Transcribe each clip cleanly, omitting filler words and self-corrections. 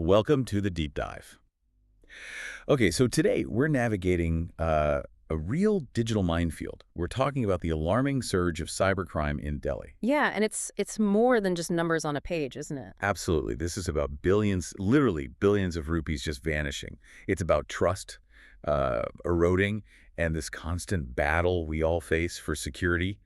Welcome to the deep dive. Okay, so today we're navigating a real digital minefield. We're talking about the alarming surge of cybercrime in Delhi. Yeah, and it's more than just numbers on a page, isn't it? Absolutely. This is about billions, literally billions of rupees just vanishing. It's about trust eroding and this constant battle we all face for security,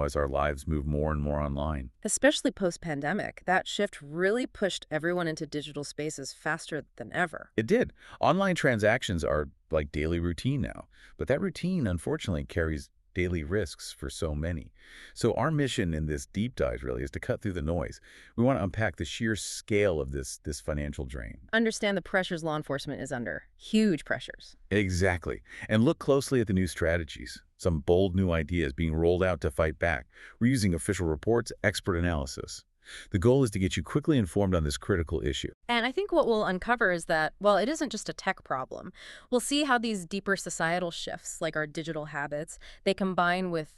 as our lives move more and more online. Especially post-pandemic. That shift really pushed everyone into digital spaces faster than ever. It did. Online transactions are like daily routine now, but that routine, unfortunately, carries daily risks for so many. So our mission in this deep dive really is to cut through the noise. We want to unpack the sheer scale of this financial drain. Understand the pressures law enforcement is under. Huge pressures. Exactly. And look closely at the new strategies. Some bold new ideas being rolled out to fight back. We're using official reports, expert analysis. The goal is to get you quickly informed on this critical issue. And I think what we'll uncover is that, well, it isn't just a tech problem. We'll see how these deeper societal shifts, like our digital habits, they combine with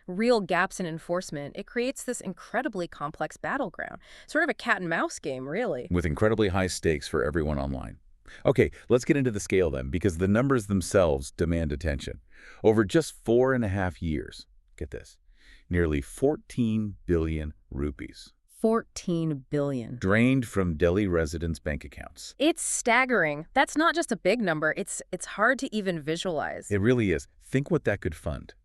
real gaps in enforcement. It creates this incredibly complex battleground, sort of a cat and mouse game, really. With incredibly high stakes for everyone online. Okay, let's get into the scale then, because the numbers themselves demand attention. Over just 4.5 years, get this, nearly 14 billion rupees. 14 billion. Drained from Delhi residents' bank accounts. It's staggering. That's not just a big number. It's hard to even visualize. It really is. Think what that could fund.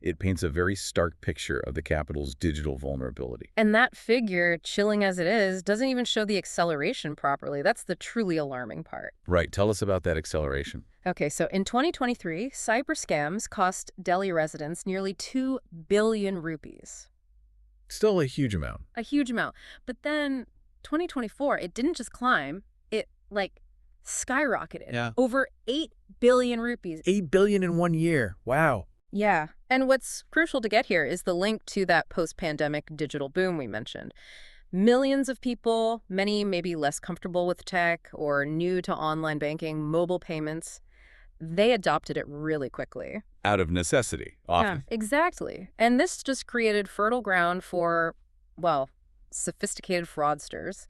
It paints a very stark picture of the capital's digital vulnerability. And that figure, chilling as it is, doesn't even show the acceleration properly. That's the truly alarming part. Right. Tell us about that acceleration. Okay, so in 2023, cyber scams cost Delhi residents nearly 2 billion rupees. Still a huge amount. A huge amount. But then 2024, it didn't just climb, it skyrocketed. Yeah. Over 8 billion rupees. 8 billion in 1 year. Wow. Yeah. And what's crucial to get here is the link to that post-pandemic digital boom we mentioned. Millions of people, many maybe less comfortable with tech or new to online banking, mobile payments, they adopted it really quickly. Out of necessity, often. Yeah, exactly. And this just created fertile ground for, well, sophisticated fraudsters.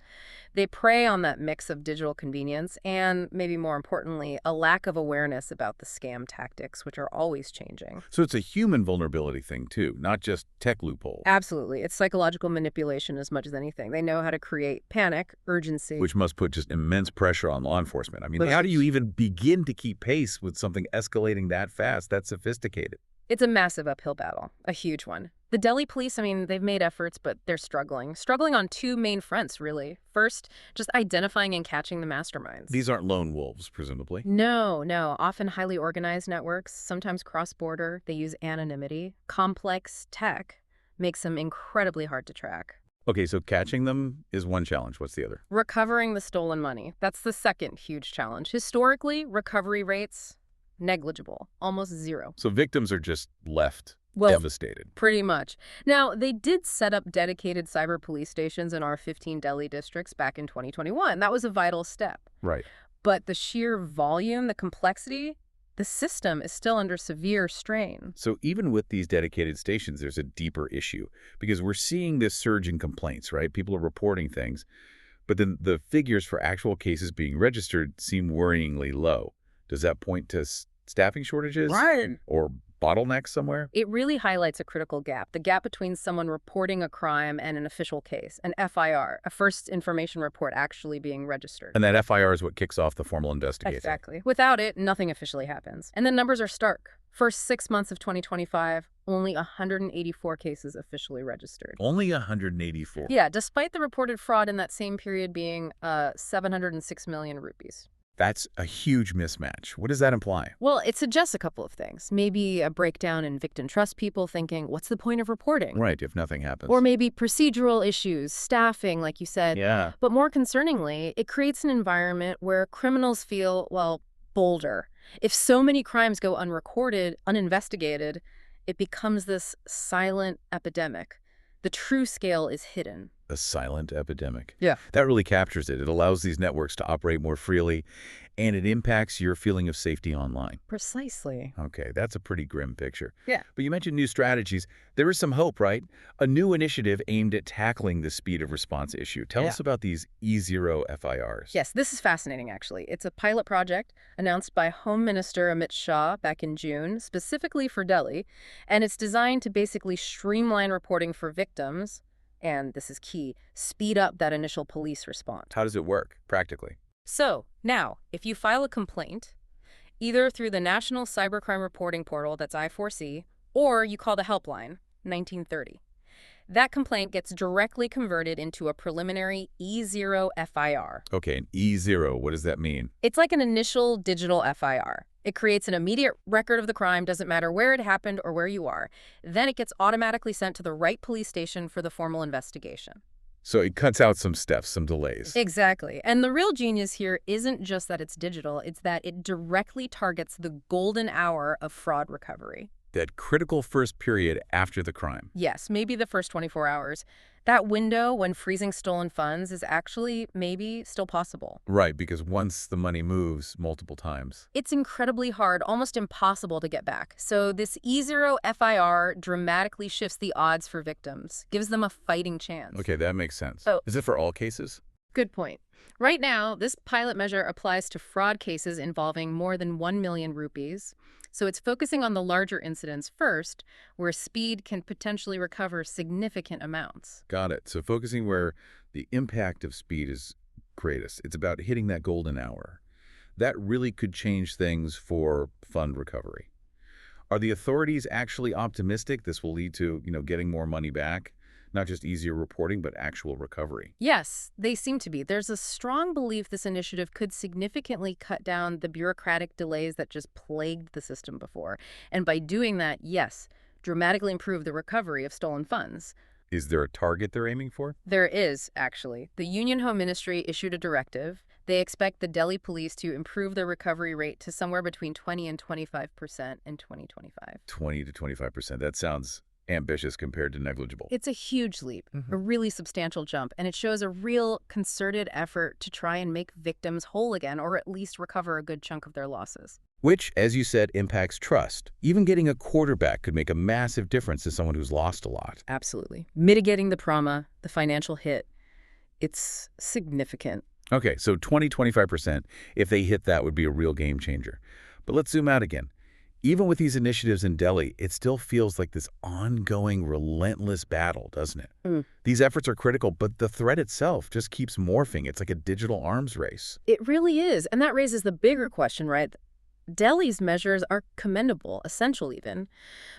They prey on that mix of digital convenience and, maybe more importantly, a lack of awareness about the scam tactics, which are always changing. So it's a human vulnerability thing, too, not just tech loophole. Absolutely. It's psychological manipulation as much as anything. They know how to create panic, urgency. Which must put just immense pressure on law enforcement. I mean, how do you even begin to keep pace with something escalating that fast, that sophisticated? It's a massive uphill battle, a huge one. The Delhi police, they've made efforts, but they're struggling. Struggling on two main fronts, really. First, just identifying and catching the masterminds. These aren't lone wolves, presumably. No. Often highly organized networks, sometimes cross-border. They use anonymity. Complex tech makes them incredibly hard to track. Okay, so catching them is one challenge. What's the other? Recovering the stolen money. That's the second huge challenge. Historically, recovery rates, negligible, almost zero. So victims are just left devastated. Pretty much. Now, they did set up dedicated cyber police stations in our 15 Delhi districts back in 2021. That was a vital step. Right. But the sheer volume, the complexity, the system is still under severe strain. So even with these dedicated stations, there's a deeper issue because we're seeing this surge in complaints, right? People are reporting things, but then the figures for actual cases being registered seem worryingly low. Does that point to staffing shortages? Right. Or bottlenecks somewhere? It really highlights a critical gap, the gap between someone reporting a crime and an official case, an FIR, a first information report actually being registered. And that FIR is what kicks off the formal investigation. Exactly. Without it, nothing officially happens. And the numbers are stark. First 6 months of 2025, only 184 cases officially registered. Only 184? Yeah, despite the reported fraud in that same period being 706 million rupees. That's a huge mismatch. What does that imply? Well, it suggests a couple of things. Maybe a breakdown in victim trust, people thinking, what's the point of reporting? Right, if nothing happens. Or maybe procedural issues, staffing, like you said. Yeah. But more concerningly, it creates an environment where criminals feel, well, bolder. If so many crimes go unrecorded, uninvestigated, it becomes this silent epidemic. The true scale is hidden. A silent epidemic. Yeah. That really captures it. It allows these networks to operate more freely, and it impacts your feeling of safety online. Precisely. Okay, that's a pretty grim picture. Yeah. But you mentioned new strategies. There is some hope, right? A new initiative aimed at tackling the speed of response issue. Tell us about these E0 FIRs. Yes, this is fascinating, actually. It's a pilot project announced by Home Minister Amit Shah back in June, specifically for Delhi, and it's designed to basically streamline reporting for victims, and this is key, speed up that initial police response. How does it work, practically? So, now, if you file a complaint, either through the National Cybercrime Reporting Portal, that's I4C, or you call the helpline, 1930. That complaint gets directly converted into a preliminary E0 FIR. Okay, an E0, what does that mean? It's like an initial digital FIR. It creates an immediate record of the crime, doesn't matter where it happened or where you are. Then it gets automatically sent to the right police station for the formal investigation. So it cuts out some steps, some delays. Exactly. And the real genius here isn't just that it's digital, it's that it directly targets the golden hour of fraud recovery. That critical first period after the crime. Yes, maybe the first 24 hours. That window when freezing stolen funds is actually maybe still possible. Right, because once the money moves multiple times. It's incredibly hard, almost impossible to get back. So this E0 FIR dramatically shifts the odds for victims, gives them a fighting chance. Okay, that makes sense. Oh. Is it for all cases? Good point. Right now, this pilot measure applies to fraud cases involving more than 1 million rupees. So it's focusing on the larger incidents first, where speed can potentially recover significant amounts. Got it. So focusing where the impact of speed is greatest. It's about hitting that golden hour. That really could change things for fund recovery. Are the authorities actually optimistic this will lead to, getting more money back? Not just easier reporting, but actual recovery. Yes, they seem to be. There's a strong belief this initiative could significantly cut down the bureaucratic delays that just plagued the system before. And by doing that, yes, dramatically improve the recovery of stolen funds. Is there a target they're aiming for? There is, actually. The Union Home Ministry issued a directive. They expect the Delhi police to improve their recovery rate to somewhere between 20 and 25% in 2025. 20 to 25%. That sounds ambitious compared to negligible. It's a huge leap, a really substantial jump, and it shows a real concerted effort to try and make victims whole again, or at least recover a good chunk of their losses. Which, as you said, impacts trust. Even getting a quarterback could make a massive difference to someone who's lost a lot. Absolutely. Mitigating the trauma, the financial hit, it's significant. Okay, so 20-25%, if they hit that, would be a real game changer. But let's zoom out again. Even with these initiatives in Delhi, it still feels like this ongoing, relentless battle, doesn't it? These efforts are critical, but the threat itself just keeps morphing. It's like a digital arms race. It really is, and that raises the bigger question, right? Delhi's measures are commendable, essential even,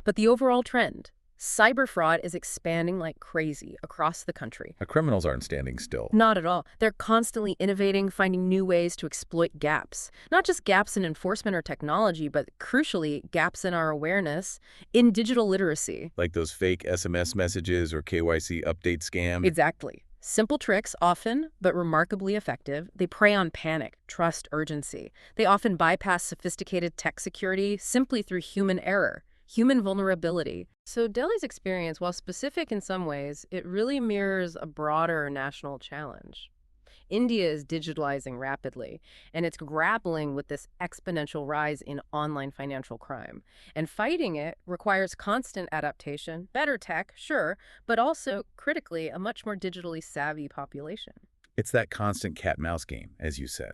but the overall trend, cyber fraud, is expanding like crazy across the country. The criminals aren't standing still. Not at all. They're constantly innovating, finding new ways to exploit gaps. Not just gaps in enforcement or technology, but crucially, gaps in our awareness, in digital literacy. Like those fake SMS messages or KYC update scams. Exactly. Simple tricks often, but remarkably effective. They prey on panic, trust, urgency. They often bypass sophisticated tech security simply through human error, human vulnerability. So Delhi's experience, while specific in some ways, it really mirrors a broader national challenge. India is digitalizing rapidly, and it's grappling with this exponential rise in online financial crime. And fighting it requires constant adaptation, better tech, sure, but also, critically, a much more digitally savvy population. It's that constant cat-mouse game, as you said,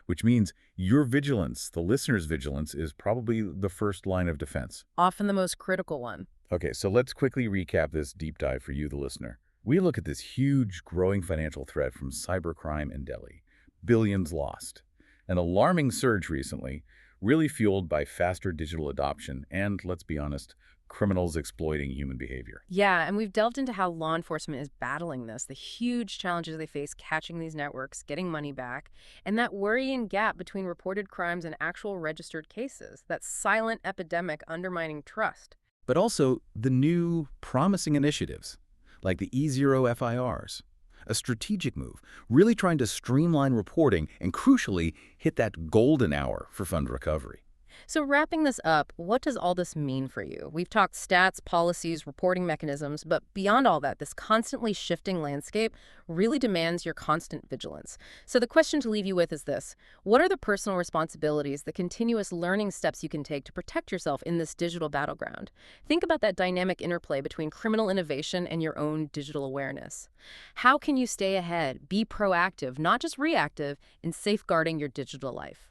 which means your vigilance, the listener's vigilance, is probably the first line of defense. Often the most critical one. Okay, so let's quickly recap this deep dive for you, the listener. We look at this huge, growing financial threat from cybercrime in Delhi. Billions lost. An alarming surge recently, really fueled by faster digital adoption and, let's be honest, criminals exploiting human behavior. Yeah, and we've delved into how law enforcement is battling this, the huge challenges they face catching these networks, getting money back, and that worrying gap between reported crimes and actual registered cases, that silent epidemic undermining trust. But also the new, promising initiatives, like the E0 FIRs. A strategic move, really trying to streamline reporting and, crucially, hit that golden hour for fund recovery. So, wrapping this up, what does all this mean for you? We've talked stats, policies, reporting mechanisms, but beyond all that, this constantly shifting landscape really demands your constant vigilance. So, the question to leave you with is this: what are the personal responsibilities, the continuous learning steps you can take to protect yourself in this digital battleground? Think about that dynamic interplay between criminal innovation and your own digital awareness. How can you stay ahead, be proactive, not just reactive, in safeguarding your digital life?